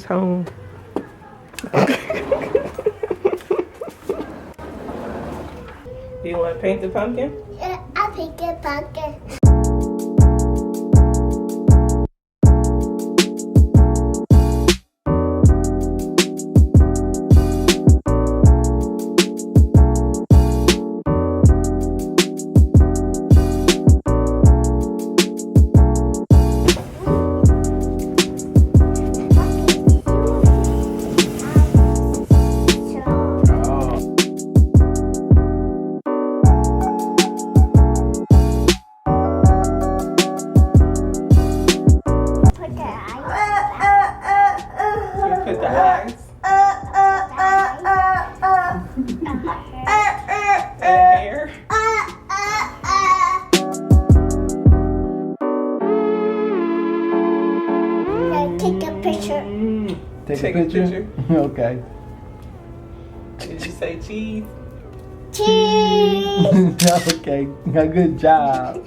home. Do you want to paint the pumpkin? Yeah, I'll paint the pumpkin. Take a picture? Okay. Did you say cheese? Cheese! Okay, good job.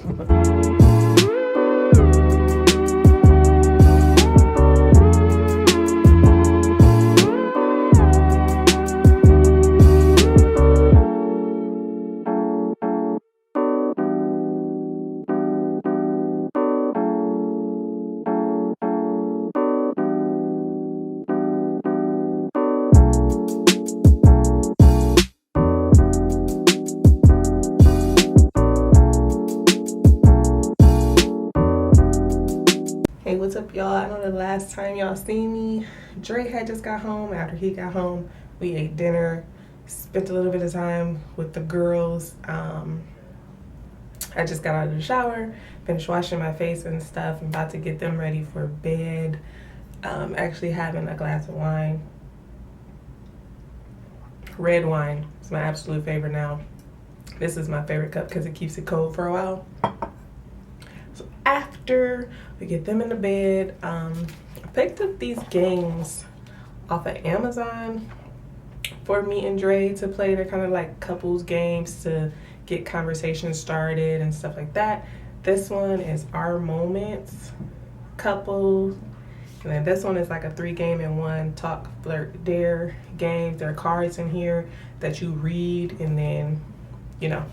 Hey, what's up, y'all? I know the last time y'all seen me, Dre had just got home. After he got home, we ate dinner, spent a little bit of time with the girls. I just got out of the shower, finished washing my face and stuff. I'm about to get them ready for bed. Actually having a glass of wine. Red wine is my absolute favorite now. This is my favorite cup because it keeps it cold for a while. So after we get them in the bed, I picked up these games off of Amazon for me and Dre to play. They're kind of like couples games to get conversations started and stuff like that. This one is Our Moments, Couples. And then this one is like a 3-game-in-1 talk, flirt, dare game. There are cards in here that you read, and then, you know,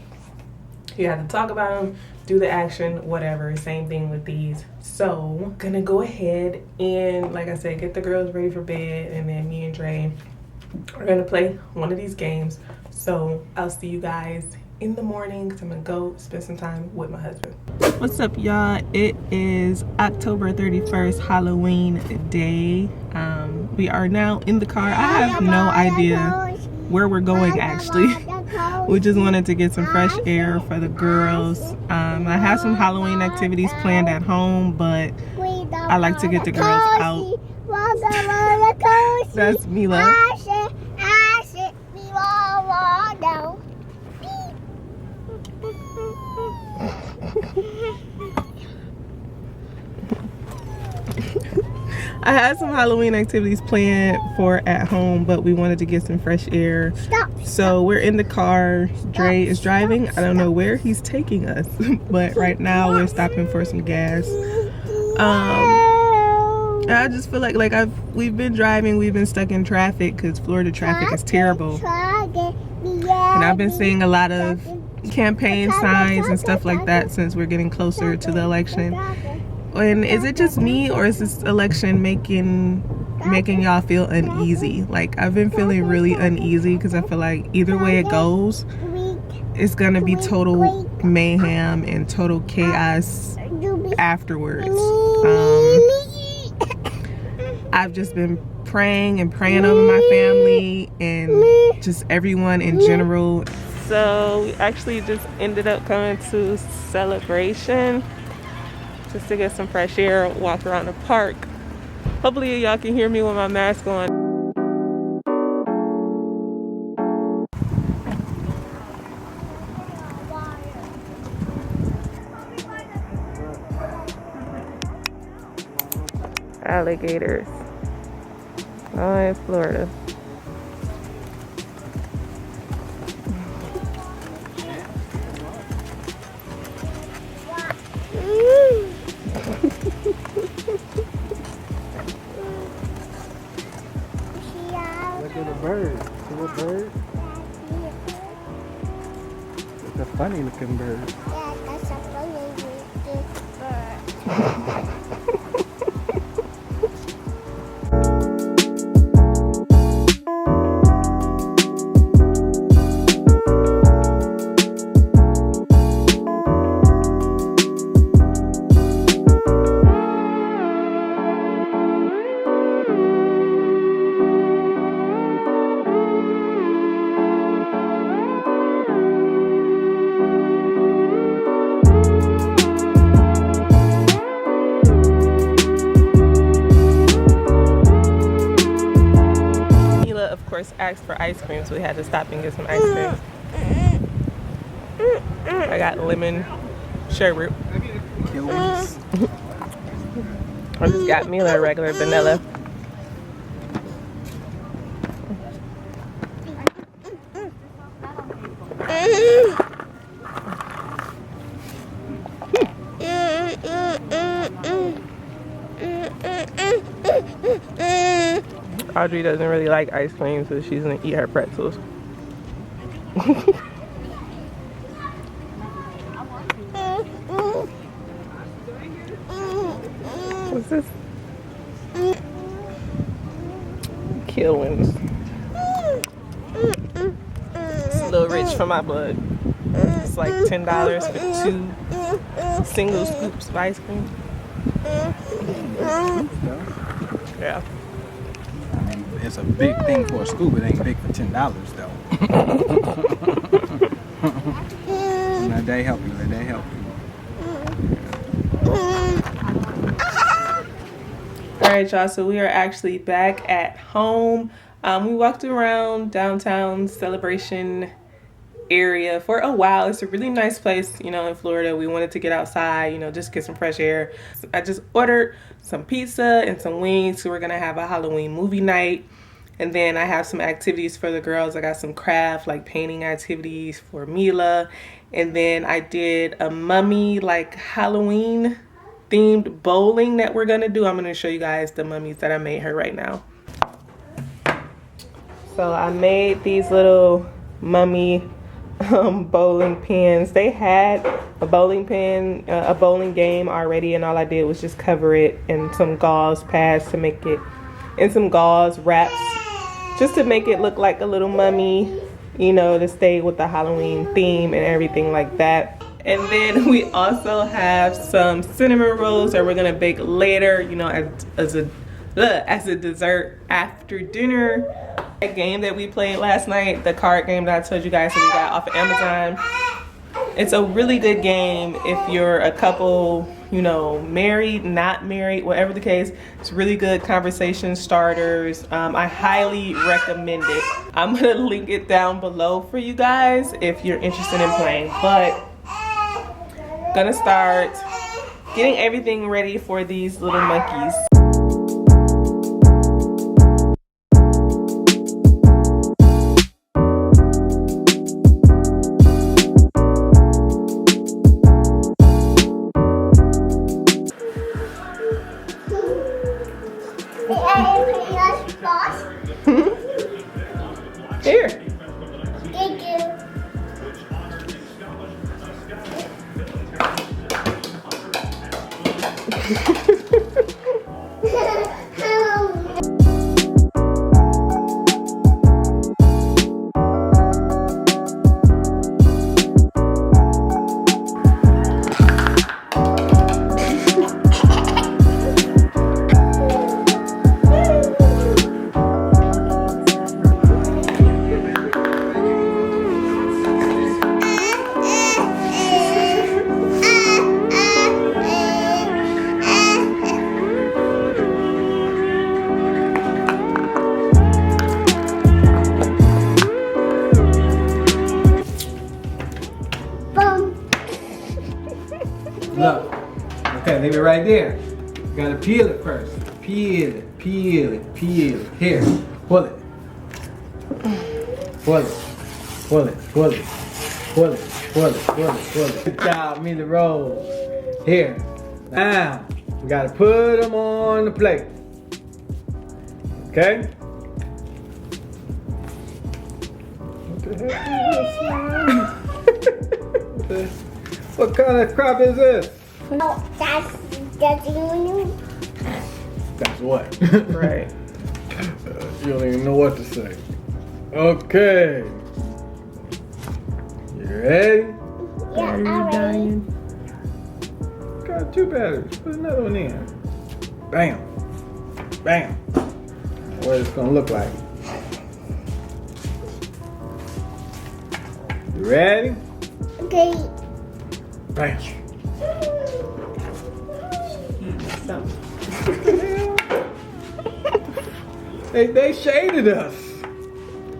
you have to talk about them, do the action, whatever. Same thing with these. So, gonna go ahead and, like I said, get the girls ready for bed, and then me and Dre are gonna play one of these games. So, I'll see you guys in the morning because I'm gonna go spend some time with my husband. What's up, y'all? It is October 31st, Halloween day. We are now in the car. I have no idea where we're going, actually. We just wanted to get some fresh air for the girls. I have some Halloween activities planned at home, but I like to get the girls out. That's Mila. I had some Halloween activities planned for at home, but we wanted to get some fresh air. So we're in the car. Dre is driving. I don't know where he's taking us, but right now we're stopping for some gas. I just feel like we've been driving, we've been stuck in traffic because Florida traffic is terrible. And I've been seeing a lot of campaign signs and stuff like that since we're getting closer to the election. And is it just me, or is this election making y'all feel uneasy? Like, I've been feeling really uneasy because I feel like either way it goes, it's gonna be total mayhem and total chaos afterwards. I've just been praying over my family and just everyone in general. So we actually just ended up coming to Celebration just to get some fresh air, walk around the park. Hopefully y'all can hear me with my mask on. Alligators. Oh, in Florida. bird. See what bird? It's a funny looking bird. Yeah, that's a funny looking bird. Of course, asked for ice cream, so we had to stop and get some ice cream. I got lemon sherbet. I just got Mila a regular vanilla. Audrey doesn't really like ice cream, so she's gonna eat her pretzels. What's this? Killings. It's a little rich for my blood. It's like $10 for 2 single scoops of ice cream. Yeah. It's a big thing for a scoop. It ain't big for $10 though. Now they help you. They help you. All right, y'all. So we are actually back at home. We walked around downtown Celebration area for a while. It's a really nice place, you know, in Florida. We wanted to get outside, you know, just get some fresh air. I just ordered some pizza and some wings. So we're gonna have a Halloween movie night. And then I have some activities for the girls. I got some craft, like painting activities for Mila. And then I did a mummy, like Halloween themed bowling that we're gonna do. I'm gonna show you guys the mummies that I made her right now. So I made these little mummy bowling pins. They had a bowling pin, a bowling game already, and all I did was just cover it in some gauze pads to make it, in some gauze wraps, just to make it look like a little mummy, you know, to stay with the Halloween theme and everything like that. And then we also have some cinnamon rolls that we're gonna bake later, you know, as a dessert after dinner. A game that we played last night, the card game that I told you guys that we got off of Amazon. It's a really good game if you're a couple, you know, married, not married, whatever the case. It's really good conversation starters. I highly recommend it. I'm gonna link it down below for you guys if you're interested in playing. But gonna start getting everything ready for these little monkeys. Here. Thank you. Look. Okay, leave it right there. You gotta peel it first. Peel it, peel it, peel it. Here, pull it. Pull it. Pull it, pull it. Pull it, pull it, pull it, pull it. Good job, Mila Rose. Here. Now, we gotta put them on the plate. Okay? What kind of crap is this? Oh, that's you. That's what? Right. You don't even know what to say. Okay. You ready? Yeah, Are you already. dying? Got 2 batteries. Put another one in. Bam. Bam. What it's gonna look like. You ready? Okay. Bam. So, They shaded us.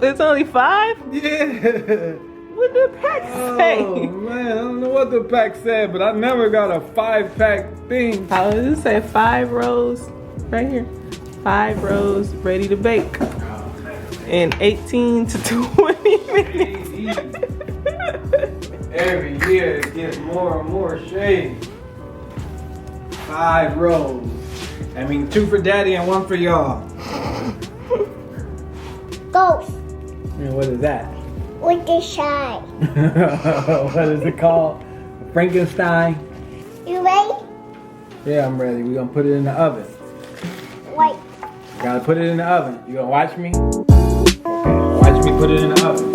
it's only 5? Yeah. What did the pack say? Oh man, I don't know what the pack said, but I never got a 5-pack thing. How does it say 5 rows? Right here. 5 rows ready to bake in 18 to 20 minutes. Every year it gets more and more shade. 5 rows. I mean 2 for daddy and 1 for y'all. Ghost And what is that? with the shy. What is it called? Frankenstein? You ready? Yeah, I'm ready. We're gonna put it in the oven. Wait. Gotta put it in the oven. You gonna watch me? Okay, watch me put it in the oven.